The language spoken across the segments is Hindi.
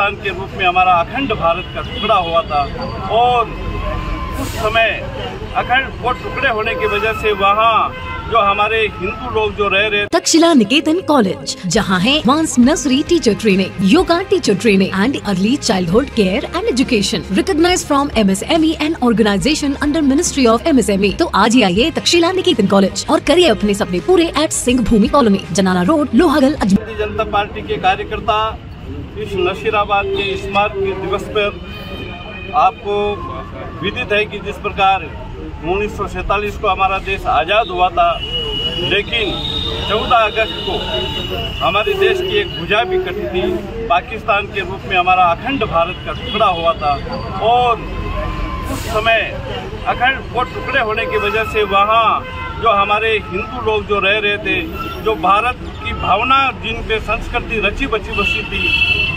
पाकिस्तान के रूप में हमारा अखंड भारत का टुकड़ा हुआ था और उस समय अखंड वो टुकड़े होने की वजह से वहाँ जो हमारे हिंदू लोग जो रह रहे तक्षशिला निकेतन कॉलेज, जहां है advance nursery teacher training, yoga teacher training and early childhood care and education, recognized from MSME and organization under ministry of MSME। तो आज ही आइए तक्षशिला निकेतन कॉलेज और करिए अपने सपने पूरे एट सिंह भूमि कॉलोनी, जनाना रोड, लोहागल, अजमेर। भारतीय जनता पार्टी के कार्यकर्ता इस नशीराबाद के स्मारक दिवस पर आपको विदित है कि जिस प्रकार 1947 को हमारा देश आज़ाद हुआ था, लेकिन 14 अगस्त को हमारे देश की एक भुजा भी कटी थी। पाकिस्तान के रूप में हमारा अखंड भारत का टुकड़ा हुआ था और उस समय अखंड वो टुकड़े होने की वजह से वहाँ जो हमारे हिंदू लोग जो रह रहे थे, जो भारत की भावना जिन पे संस्कृति रची बसी थी,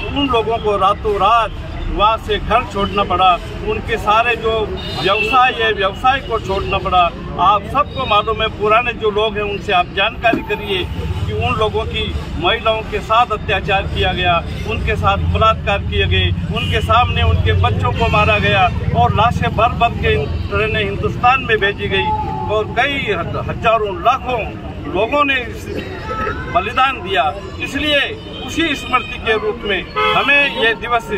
उन लोगों को रातों रात वहाँ से घर छोड़ना पड़ा। उनके सारे जो व्यवसाय है, व्यवसाय को छोड़ना पड़ा। आप सबको मालूम है, पुराने जो लोग हैं उनसे आप जानकारी करिए कि उन लोगों की महिलाओं के साथ अत्याचार किया गया, उनके साथ बलात्कार किए गए, उनके सामने उनके बच्चों को मारा गया और लाशें भर भर के ट्रेनें हिंदुस्तान में भेजी गई और कई हजारों लाखों लोगों ने बलिदान दिया। इसलिए उसी स्मृति के रूप में हमें ये दिवस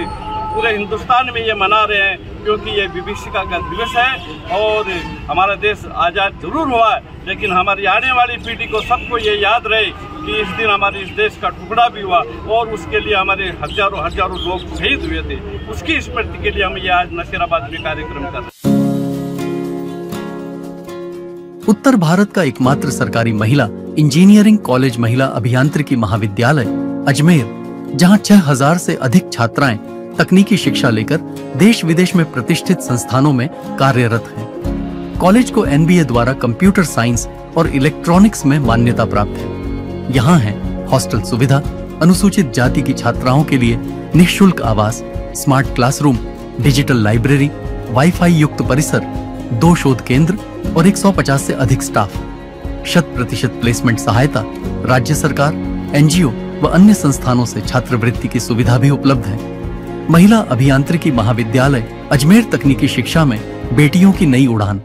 पूरे हिंदुस्तान में ये मना रहे हैं, क्योंकि ये विभीषिका का दिवस है और हमारा देश आज़ाद जरूर हुआ है, लेकिन हमारी आने वाली पीढ़ी को सबको ये याद रहे कि इस दिन हमारे इस देश का टुकड़ा भी हुआ और उसके लिए हमारे हजारों लोग शहीद हुए थे। उसकी स्मृति के लिए हम ये आज नशीराबाद में कार्यक्रम कर रहे हैं। उत्तर भारत का एकमात्र सरकारी महिला इंजीनियरिंग कॉलेज महिला अभियांत्रिकी महाविद्यालय अजमेर, जहां 6000 से अधिक छात्राएं तकनीकी शिक्षा लेकर देश विदेश में प्रतिष्ठित संस्थानों में कार्यरत हैं। कॉलेज को NBA द्वारा कंप्यूटर साइंस और इलेक्ट्रॉनिक्स में मान्यता प्राप्त है। यहाँ है हॉस्टल सुविधा, अनुसूचित जाति की छात्राओं के लिए निःशुल्क आवास, smart classroom, digital library, wifi युक्त परिसर, 2 शोध केंद्र और 150 से अधिक स्टाफ, 100% प्लेसमेंट सहायता, राज्य सरकार, NGO व अन्य संस्थानों से छात्रवृत्ति की सुविधा भी उपलब्ध है। महिला अभियांत्रिकी महाविद्यालय अजमेर, तकनीकी शिक्षा में बेटियों की नई उड़ान।